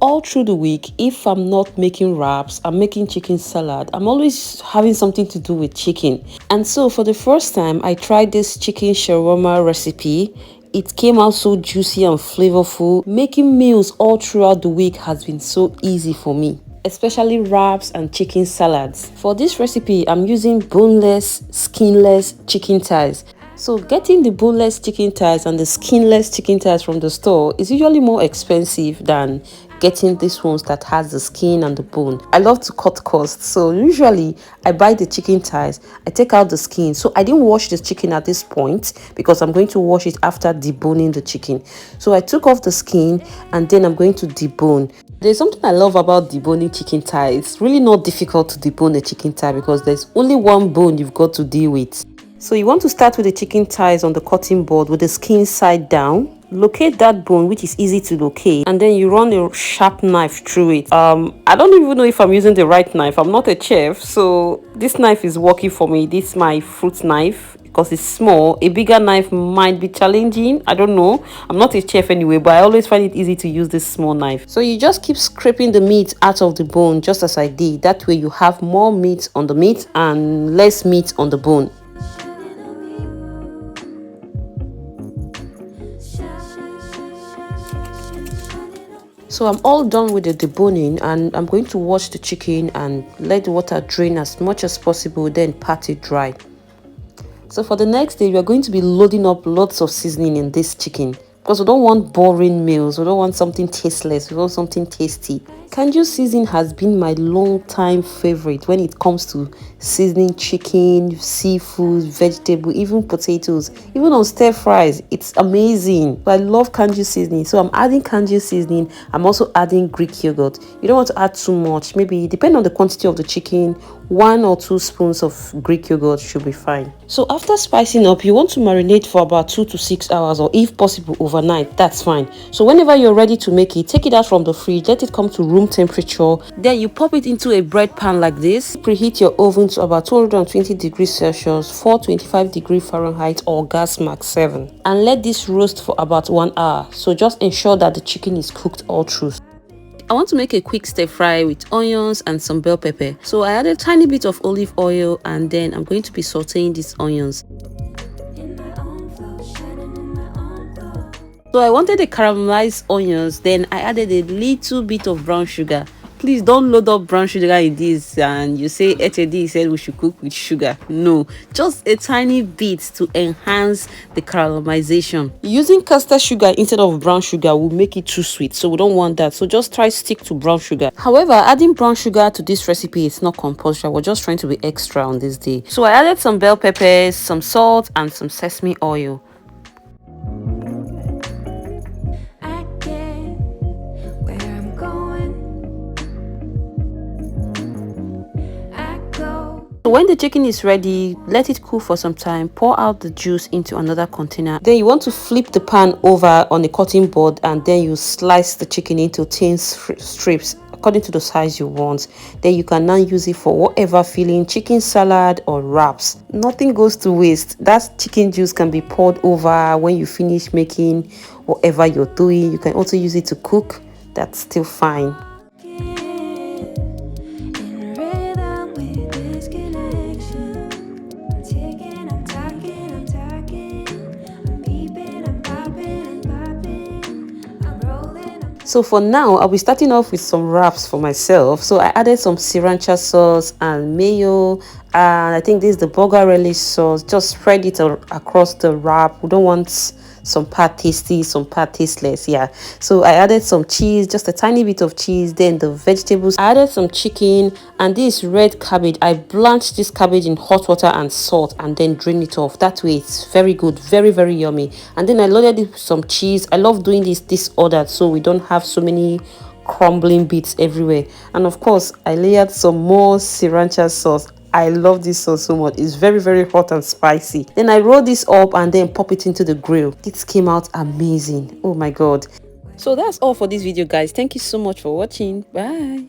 all through the week, if I'm not making wraps, I'm making chicken salad. I'm always having something to do with chicken. And so for the first time, I tried this chicken shawarma recipe. It came out so juicy and flavorful. Making meals all throughout the week has been so easy for me, especially wraps and chicken salads. For this recipe, I'm using boneless, skinless chicken thighs. So getting the boneless chicken thighs and the skinless chicken thighs from the store is usually more expensive than getting these ones that has the skin and the bone. I love to cut costs, so usually I buy the chicken thighs, I take out the skin. So I didn't wash the chicken at this point because I'm going to wash it after deboning the chicken. So I took off the skin and then I'm going to debone. There's something I love about deboning chicken thigh. It's really not difficult to debone a chicken thigh because there's only one bone you've got to deal with. So you want to start with the chicken thighs on the cutting board with the skin side down. Locate that bone, which is easy to locate, and then you run a sharp knife through it. I don't even know if I'm using the right knife. I'm not a chef, so this knife is working for me. This is my fruit knife because it's small. A bigger knife might be challenging. I don't know. I'm not a chef anyway, but I always find it easy to use this small knife. So you just keep scraping the meat out of the bone just as I did. That way you have more meat on the meat and less meat on the bone. So I'm all done with the deboning and I'm going to wash the chicken and let the water drain as much as possible, then pat it dry. So for the next day, we are going to be loading up lots of seasoning in this chicken because we don't want boring meals. We don't want something tasteless. We want something tasty. Kanju seasoning has been my long time favorite when it comes to seasoning chicken, seafood, vegetable, even potatoes, even on stir fries. It's amazing. But I love kanju seasoning, so I'm adding kanju seasoning. I'm also adding Greek yogurt. You don't want to add too much. Maybe depending on the quantity of the chicken, 1 or 2 spoons of Greek yogurt should be fine. So after spicing up, you want to marinate for about 2 to 6 hours, or if possible overnight. That's fine. So whenever you're ready to make it, take it out from the fridge, let it come to room temperature. Then you pop it into a bread pan like this. Preheat your oven to about 220 degrees Celsius, 425 degrees Fahrenheit, or gas mark 7, and let this roast for about 1 hour. So just ensure that the chicken is cooked all through. I want to make a quick stir fry with onions and some bell pepper. So I added a tiny bit of olive oil and then I'm going to be sauteing these onions. So I wanted the caramelized onions, then I added a little bit of brown sugar. Please don't load up brown sugar in this and you say HAD said we should cook with sugar. No, just a tiny bit to enhance the caramelization. Using custard sugar instead of brown sugar will make it too sweet, so we don't want that. So just try stick to brown sugar. However, adding brown sugar to this recipe is not compulsory. We're just trying to be extra on this day. So I added some bell peppers, some salt, and some sesame oil. So when the chicken is ready, let it cool for some time. Pour out the juice into another container. Then you want to flip the pan over on a cutting board and then you slice the chicken into thin strips according to the size you want. Then you can now use it for whatever filling, chicken salad or wraps. Nothing goes to waste. That chicken juice can be poured over when you finish making whatever you're doing. You can also use it to cook. That's still fine. So for now, I'll be starting off with some wraps for myself. So I added some sriracha sauce and mayo, and I think this is the burger relish sauce. Just spread it across the wrap. We don't want some part tasty, some part tasteless. Yeah, so I added some cheese, just a tiny bit of cheese, then the vegetables. I added some chicken and this red cabbage. I blanched this cabbage in hot water and salt and then drain it off. That way it's very good, very yummy. And then I loaded it with some cheese. I love doing this disordered so we don't have so many crumbling bits everywhere. And of course I layered some more sriracha sauce. I love this sauce so much. It's very hot and spicy. Then I roll this up and then pop it into the grill. It came out amazing. Oh my god. So that's all for this video, guys. Thank you so much for watching. Bye.